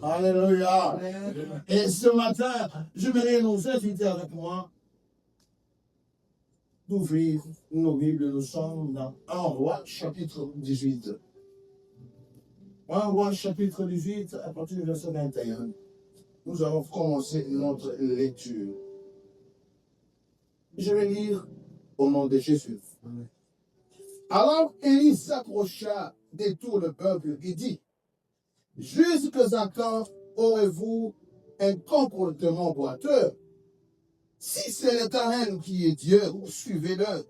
Alléluia. Et ce matin, je voudrais nous inviter avec moi d'ouvrir nos Bibles. Nous sommes dans 1 Roi, chapitre 18. 1 Roi, chapitre 18, à partir du verset 21. Nous allons commencer notre lecture. Je vais lire au nom de Jésus. Alors Élie s'approcha de tout le peuple et dit: jusqu'à quand aurez-vous un comportement boiteux? Si c'est l'Éternel qui est Dieu, suivez-le.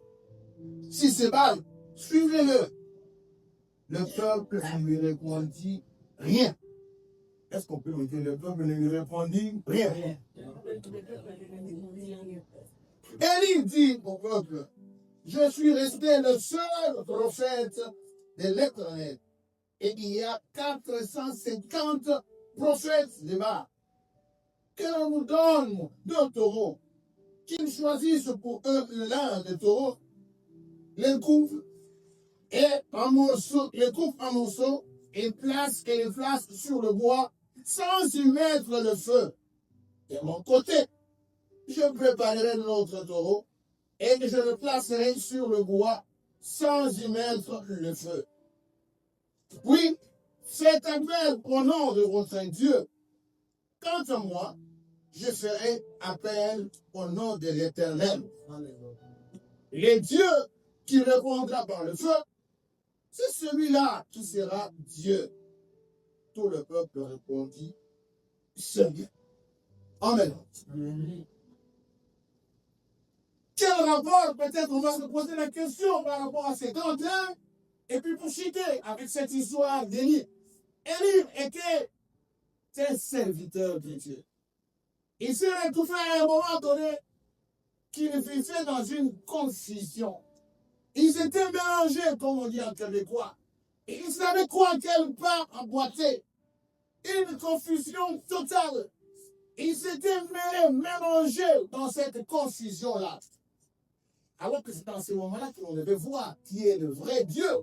Si c'est Baal, suivez-le. Le peuple ne lui répondit rien. Est-ce qu'on peut dire que le peuple ne lui répondit rien? Élie dit au peuple: je suis resté le seul prophète de l'Éternel. Et il y a 450 prophètes de Baal. Que l'on nous donne deux taureaux, qu'ils choisissent pour eux l'un des taureaux, les coupent en morceaux, et les placent sur le bois sans y mettre le feu. De mon côté, je préparerai notre taureau et je le placerai sur le bois sans y mettre le feu. Puis, faites appel au nom de votre Dieu. Quant à moi, je ferai appel au nom de l'Éternel. Le Dieu qui répondra par le feu, c'est celui-là qui sera Dieu. Tout le peuple répondit: Seigneur. Amen. Quel rapport, peut-être on va se poser la question par rapport à ces grands-là, et puis pour citer avec cette histoire d'Élie. Élie était un serviteur de Dieu. Il s'est retrouvé à un moment donné qu'il vivait dans une confusion. Il s'était mélangé, comme on dit en québécois. Et il savait quoi quel pas emboîter. Une confusion totale. Il s'était mélangé dans cette confusion-là. Alors que c'est dans ce moment-là qu'on devait voir qui est le vrai Dieu.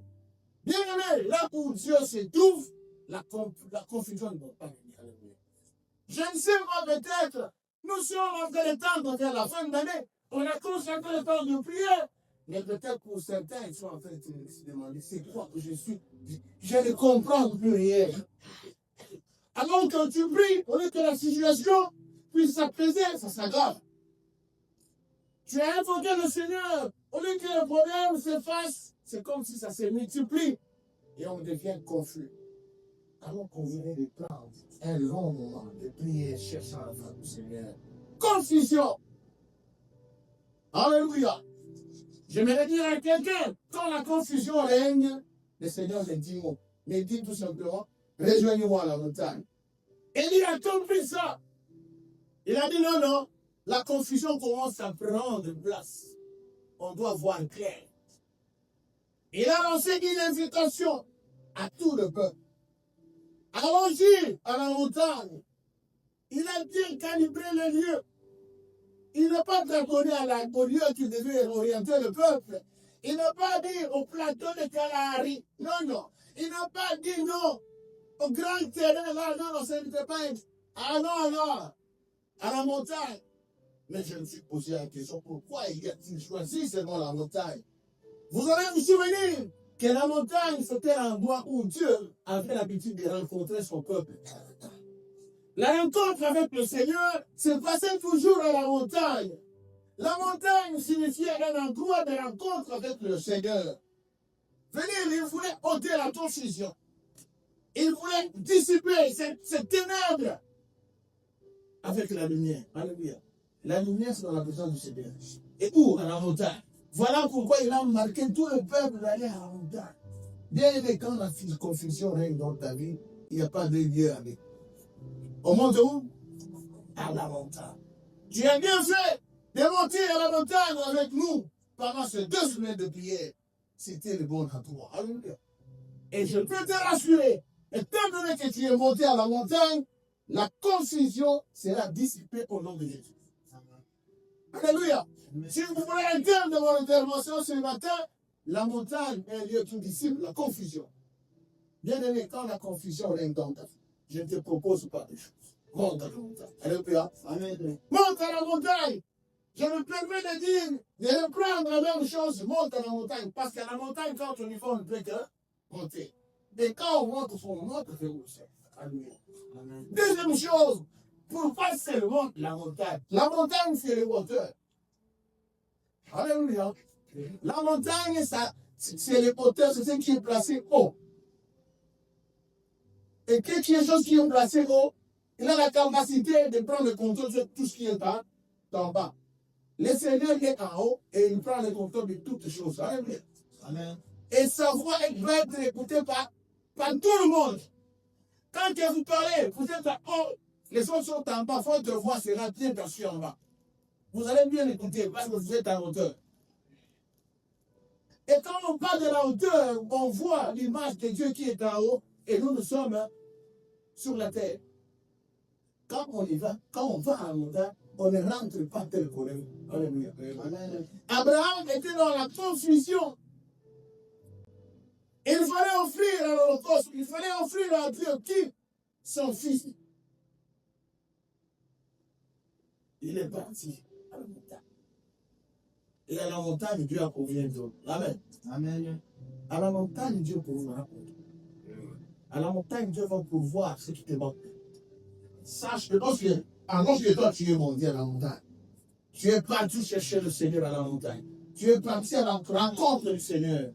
Bien aimé, là où Dieu s'étouffe, la confusion ne va pas venir. Je ne sais pas, peut-être, nous sommes en train de temps vers la fin de l'année. On a tous en train de temps de prier. Mais peut-être pour certains, ils sont en train de se demander: c'est quoi que je suis? Je ne comprends plus rien. Alors quand tu pries, au lieu que la situation puisse s'apaiser, ça s'aggrave. Tu as invoqué le Seigneur, au lieu que le problème s'efface, c'est comme si ça se multiplie. Et on devient confus. Alors qu'on venait de prendre un long moment de prier, cherchant la face du Seigneur. Confusion. Alléluia. J'aimerais dire à quelqu'un, quand la confusion règne, le Seigneur me dit mot. Me dit tout simplement: rejoignez-moi à la montagne. Et il a compris ça. Il a dit: non, la confusion commence à prendre place. On doit voir clair. Il a lancé une invitation à tout le peuple. Allons-y à la montagne. Il a bien calibré le lieu. Il n'a pas dragonné au lieu qui devait orienter le peuple. Il n'a pas dit au plateau de Kalahari. Non. Il n'a pas dit non au grand terrain là. Non, ça n'était pas. Ah non, à la montagne. Mais je me suis posé la question: pourquoi il a-t-il choisi seulement la montagne? Vous allez vous souvenir que la montagne, c'était un endroit où Dieu avait l'habitude de rencontrer son peuple. La rencontre avec le Seigneur se passait toujours à la montagne. La montagne signifiait un endroit de rencontre avec le Seigneur. Venir, il voulait ôter la confusion. Il voulait dissiper cette ténèbres avec la lumière. Alléluia. La lumière, c'est dans la présence du Seigneur. Et où? À la montagne. Voilà pourquoi il a marqué tout le peuple d'aller à la montagne. Bien aimé, quand la confusion règne dans ta vie, il n'y a pas de Dieu avec. On monte où? À la montagne. Tu as bien fait de monter à la montagne avec nous pendant ces 2 semaines de prière. C'était le bon endroit. Alléluia. Et je peux te rassurer, étant donné que tu es monté à la montagne, la confusion sera dissipée au nom de Jésus. Alléluia. Si vous voulez un thème de mon intervention ce matin, la montagne est un lieu qui dissipe la confusion. Bien aimé, quand la confusion règne dans ta vie, je ne te propose pas des choses. Monte à la montagne. Alléluia. Amen. Monte à la montagne. Je me permets de dire, de reprendre la même chose, monte à la montagne. Parce qu'à la montagne, quand on y va, on ne peut que monter. Et quand on monte, on monte vers le ciel. Alléluia. Deuxième chose, pour pas seulement la montagne. La montagne, c'est les hauteurs. Alléluia. La montagne, ça, c'est les hauteurs, c'est ce qui est placé haut. Et quelque chose qui est placé haut, il a la capacité de prendre le contrôle sur tout ce qui est en bas. Le Seigneur est en haut et il prend le contrôle de toutes choses. Alléluia. Amen. Et sa voix va être écoutée par tout le monde. Quand vous parlez, vous êtes en haut, les autres sont en bas, votre voix sera bien perçue en bas. Vous allez bien écouter parce que vous êtes en hauteur. Et quand on parle de la hauteur, on voit l'image de Dieu qui est en haut et nous sommes sur la terre. Quand on y va, quand on va à la montagne, on ne rentre pas tel qu'on est. Alléluia. Abraham était dans la confusion. Il fallait offrir à l'Holocauste, il fallait offrir à Dieu qui? Son fils. Il est parti à la montagne. Et à la montagne, Dieu a pourvu d'autres. Amen. Amen. À la montagne, Dieu pourvoira. À la montagne, Dieu va pourvoir ce qui te manque. Sache que lorsque toi tu es monté à la montagne, tu es parti chercher le Seigneur à la montagne. Tu es parti à la rencontre du Seigneur.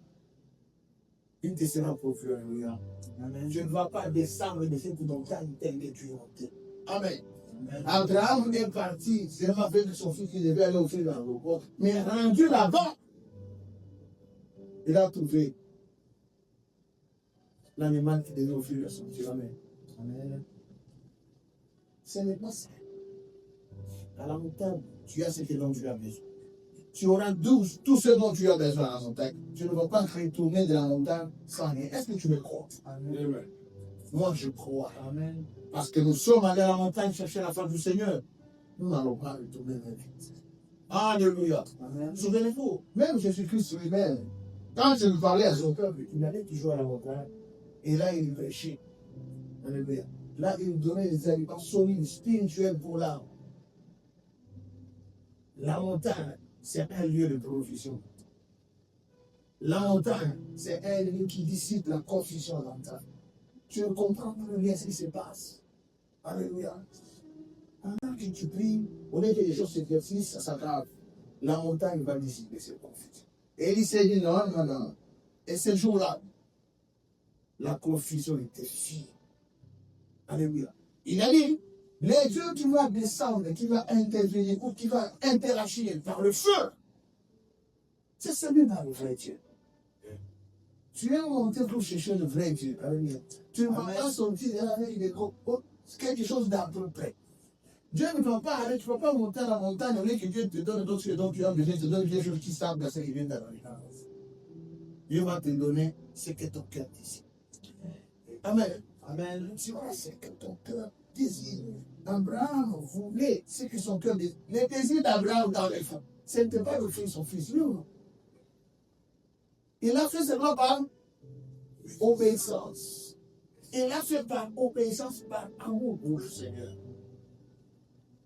Il te sera pourvu. Alléluia. Amen. Je ne vais pas descendre de cette montagne telle que tu es monté. Amen. Abraham est parti, c'est avec son fils qui devait aller offrir dans le corps. Mais rendu là-bas, il a trouvé l'animal qui devait offrir à son Dieu. Amen. Amen. Ce n'est pas ça. À la montagne, tu as ce dont tu as besoin. Tu auras tout ce dont tu as besoin à la montagne. Tu ne vas pas retourner de la montagne sans rien. Est-ce que tu me crois? Amen. Moi, je crois. Amen. Parce que nous sommes allés à la montagne chercher la face du Seigneur. Nous n'allons pas retourner vers lui. Alléluia. Souvenez-vous, même Jésus-Christ lui-même, quand je lui parlais à son peuple, il allait toujours à la montagne. Et là, il prêchait. Alléluia. Là, il donnait des aliments solides, spirituels pour l'âme. La montagne, c'est un lieu de provision. La montagne, c'est un lieu qui dissipe la confusion mentale. Tu ne comprends plus rien ce qui se passe. Alléluia. Pendant que tu pries, au lieu que les choses s'éclaircissent, ça s'aggrave. La montagne va dissiper ces confusions. Et il s'est dit non, non, non. Et ce jour-là, la confusion était finie. Alléluia. Il a dit, les dieux qui vont descendre, qui va intervenir ou qui va interagir par le feu, c'est celui-là le vrai Dieu. Tu es monté pour chercher le vrai Dieu. Alléluia. Tu ne vas pas sortir avec quelque chose d'à peu près. Dieu ne va pas aller, tu ne vas pas monter à la montagne, au lieu que Dieu te donne d'autres dont tu as besoin, te donne des choses qui savent de ce qui vient d'arriver. Dieu va te donner ce que ton cœur désire. Amen. Amen. Tu vois ce que ton cœur désire. Abraham voulait ce que son cœur désire. Le désir d'Abraham dans les femmes, ce n'était pas d'offrir son fils. Non. Il a fait seulement par obéissance. Il a fait par obéissance, par amour pour le Seigneur.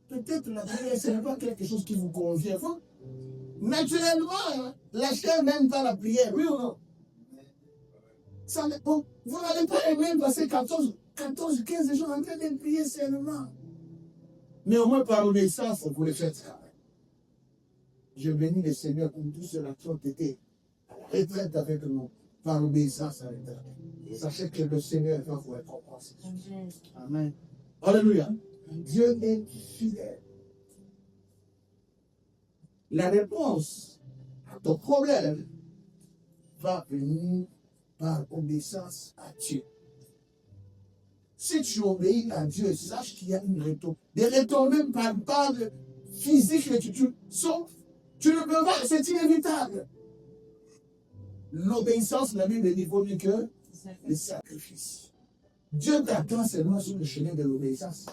Peut-être la prière, ce n'est pas quelque chose qui vous convient. Naturellement, la chair n'aime pas la prière. Oui ou non? Ça, bon, vous n'allez pas aimer passer 14, 15 jours en train de prier seulement. Mais au moins par obéissance, vous le faites quand même. Je bénis le Seigneur pour tous ceux qui ont été à la retraite avec nous, par obéissance à l'éternel. Sachez que le Seigneur va vous récompenser. Amen. Alléluia. Dieu est fidèle. La réponse à ton problème va venir par obéissance à Dieu. Si tu obéis à Dieu, sache qu'il y a une retour. Des retours même par physique que tu ne peux pas, c'est inévitable. L'obéissance, la Bible dit vaut mieux que le sacrifice. Dieu t'attend seulement sur le chemin de l'obéissance.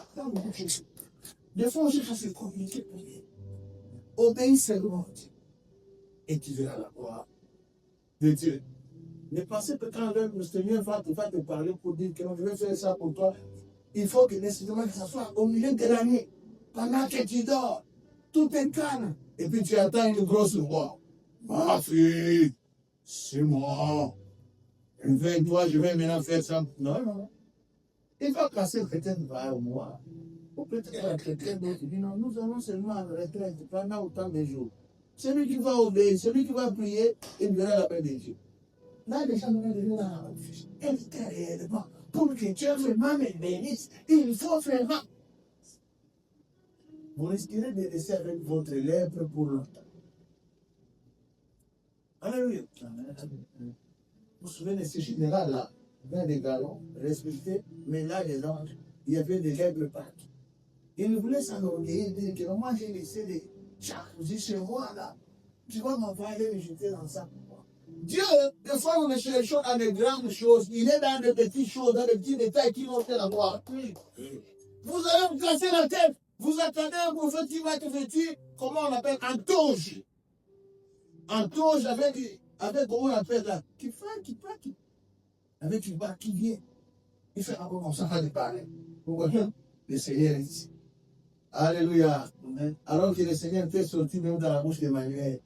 Des fois, je vais se communiquer pour lui. Obéis seulement à Dieu. Et tu verras la gloire de Dieu. Ne pensez pas quand le Seigneur va te parler pour dire que je vais faire ça pour toi. Il faut que nécessairement que ça soit au milieu de l'année. Pendant que tu dors, tout est calme. Et puis tu attends une grosse voix. Ma fille, c'est moi. Toi, je vais maintenant faire ça. Non, non. Il va casser peut-être va au mois. Ou peut-être la chrétienne d'autres dit non, nous allons seulement à la retraite pendant autant de jours. Celui qui va obéir, celui qui va prier, il verra la paix de Dieu. Là, les gens vont devenir dans la confusion. Intérieurement, pour que Dieu vraiment me bénisse, il faut vraiment. Vous risquerez de laisser avec votre lèvre pour longtemps. Alléluia. Vous vous souvenez de ce général-là, 20 des galons, respecté, mais là, les anges, il y avait des lèvres partout. Il voulait s'enorgueillir, dire que moi, j'ai laissé des jalousies chez moi, là. Tu vas m'envoyer me jeter dans ça. Dieu, des fois, nous ne cherchons dans des grandes choses. Il est dans des petites choses, dans des petits détails qui n'ont rien à voir. Vous allez vous casser la tête. Vous attendez un prophète qui va être vêtu, comment on appelle, en toge. En toge avec comment on appelle là, qui avec une barre qui vient. Il fait encore comme ça, il parler. Vous voyez, le Seigneur est ici. Alléluia. Alors que le Seigneur fait sortir même dans la bouche d'Emmanuel.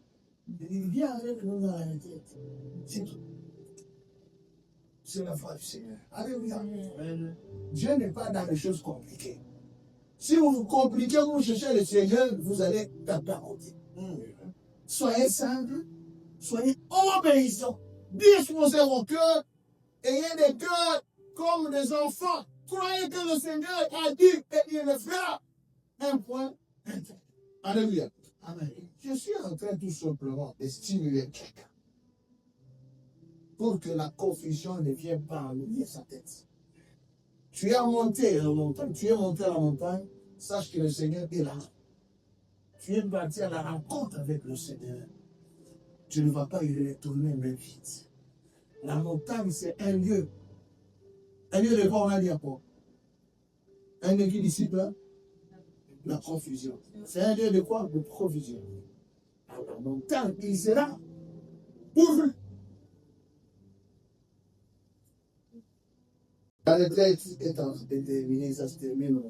Il vient avec nous dans la tête. C'est tout. C'est la foi du Seigneur. Alléluia. Dieu n'est pas dans les choses compliquées. Si vous vous compliquez, vous cherchez le Seigneur, vous allez taper à côté. Soyez simples, soyez obéissants, disposez vos cœurs, ayez des cœurs comme des enfants. Croyez que le Seigneur a dit et il le fera. Un point. Alléluia. Amen. Je suis en train tout simplement de stimuler quelqu'un pour que la confusion ne vienne pas enlever sa tête. Tu es monté à la montagne, sache que le Seigneur est là. Tu es parti à la rencontre avec le Seigneur. Tu ne vas pas y retourner même vite. La montagne, c'est un lieu. Un lieu de quoi on a dit à quoi? Un lieu qui dissipe la confusion. C'est un lieu de quoi? De provision. À la montagne, il sera pourvu. La retraite est en train de terminer, ça se termine.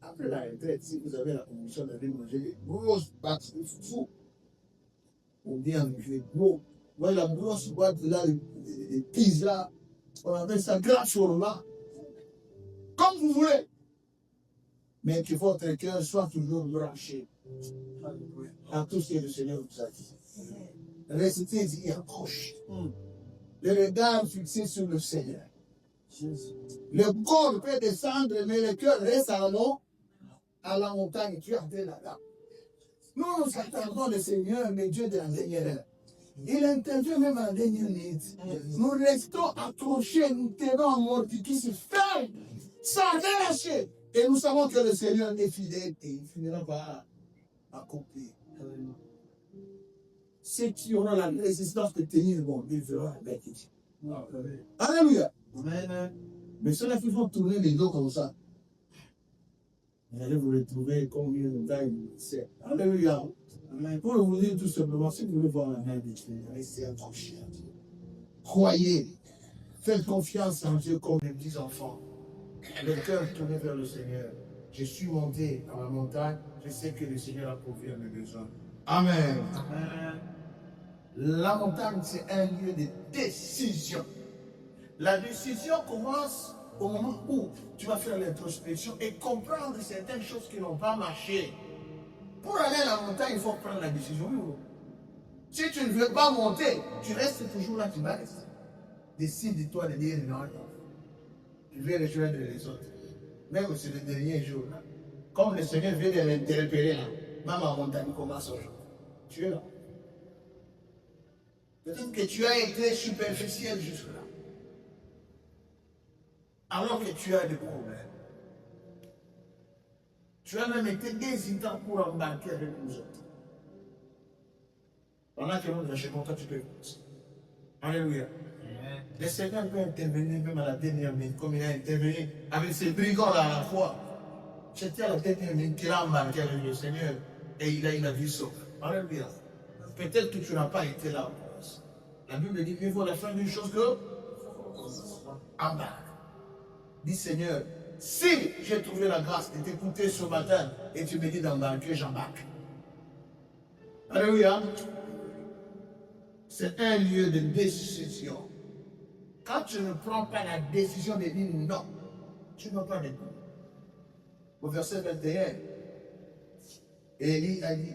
Après la retraite, si vous avez la conviction d'aller manger des grosses pâtes de fou, ou bien des gros, la grosse boîte là, de pizza, on appelle ça gratuitement, comme vous voulez. Mais que votre cœur soit toujours branché à tout ce que le Seigneur vous a dit. Restez y accroché. Le regard fixé sur le Seigneur. Le corps peut descendre, mais le cœur reste à la montagne. Tu es là-bas. Nous nous attendons le Seigneur, mais Dieu de la dernière heure. Il intervient même à la dernière minute. Nous restons accrochés, nous tenons amortis qui se ferment, sans relâcher. Et nous savons que le Seigneur est fidèle et il finira par accomplir. Ceux qui auront la résistance de tenir bon, ils verront avec Dieu. Alléluia. Amen. Mais ceux-là qui vont tourner les dos comme ça, vous allez vous retrouver comme une montagne. Alléluia. Pour vous dire tout simplement, si vous voulez voir la main de Dieu, restez accrochés à Dieu. Croyez, faites confiance en Dieu comme les petits enfants. Le cœur tourné vers le Seigneur. Je suis monté à la montagne, je sais que le Seigneur a pourvu à mes besoins. Amen. Amen. La montagne, c'est un lieu de décision. La décision commence au moment où tu vas faire l'introspection et comprendre certaines choses qui n'ont pas marché. Pour aller à la montagne, il faut prendre la décision. Si tu ne veux pas monter, tu restes toujours là, tu vas rester. Décide-toi de dire non. Je vais rejoindre les autres. Même si c'est le dernier jour, là. Comme le Seigneur vient de m'interpeller, là, même à montagne commence aujourd'hui. Tu es là. Peut-être que tu as été superficiel jusque-là. Alors que tu as des problèmes. Tu as même été hésitant pour embarquer avec nous autres. Pendant que nous achètons, toi tu peux commencer. Alléluia. Le Seigneur peut intervenir même à la dernière minute, comme il a intervenu avec ces brigands-là à la fois. C'était à la dernière minute qu'il a embarqué avec le Seigneur et il a vu ça. Alléluia. Peut-être que tu n'as pas été là. La Bible dit qu'il faut la fin d'une chose que embarque. Dis Seigneur, Si j'ai trouvé la grâce de t'écouter ce matin et tu me dis d'embarquer, j'embarque. Alléluia. C'est un lieu de décision. Quand tu ne prends pas la décision de dire non, tu n'as pas de coup. Au verset 21, Élie a dit,